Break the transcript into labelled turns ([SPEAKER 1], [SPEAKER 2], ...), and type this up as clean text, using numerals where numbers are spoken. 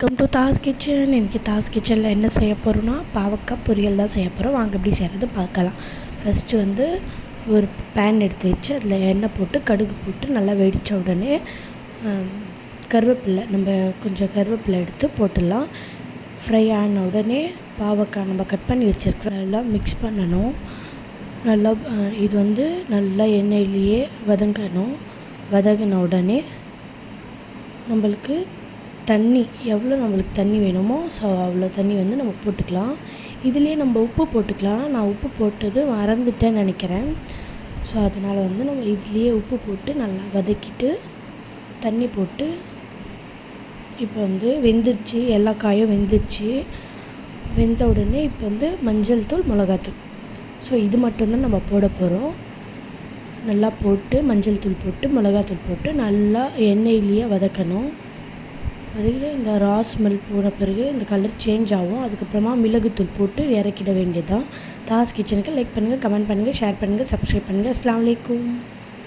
[SPEAKER 1] Welcome to Das kitchen. இன்றைக்கி தாஸ் கிச்சனில் என்ன செய்ய போகிறோன்னா பாவக்காய் பொரியல் தான் செய்ய போகிறோம். வாங்க எப்படி செய்கிறது பார்க்கலாம். ஃபஸ்ட்டு ஒரு பேன் எடுத்து வச்சு அதில் எண்ணெய் போட்டு கடுகு போட்டு நல்லா வெடித்த உடனே கருவேப்பிலை கொஞ்சம் கருவேப்பிலை எடுத்து போட்டுடலாம். ஃப்ரை ஆன உடனே பாவக்காய் நம்ம கட் பண்ணி வச்சுருக்கோம் நல்லா மிக்ஸ் பண்ணணும். நல்லா இது நல்லா எண்ணெயிலேயே வதங்கின உடனே நம்மளுக்கு தண்ணி எவ்வளோ தண்ணி வேணுமோ அவ்வளோ தண்ணி நம்ம போட்டுக்கலாம். இதுலேயே நம்ம உப்பு போட்டுக்கலாம். நான் உப்பு போட்டது மறந்துட்டேன்னு நினைக்கிறேன். அதனால் நம்ம இதுலேயே உப்பு போட்டு நல்லா வதக்கிட்டு தண்ணி போட்டு இப்போ வெந்துருச்சு. எல்லா காயும் வெந்துருச்சு. வெந்த உடனே இப்போ மஞ்சள் தூள், மிளகாத்தூள் இது மட்டும்தான் நம்ம போட போகிறோம். நல்லா போட்டு மஞ்சள் தூள் போட்டு மிளகாத்தூள் போட்டு நல்லா எண்ணெயிலேயே வதக்கணும். அதுக்கு இந்த ரா ஸ்மெல் போன பிறகு இந்த கலர் சேஞ்ச் ஆகும். அதுக்கப்புறமா மிளகுத்தூள் போட்டு இறக்கிட வேண்டியது தான். தாஸ் கிச்சனுக்கு லைக் பண்ணுங்கள், கமெண்ட் பண்ணுங்கள், ஷேர் பண்ணுங்கள், சப்ஸ்கிரைப் பண்ணுங்கள். அஸ்ஸலாமு அலைக்கும்.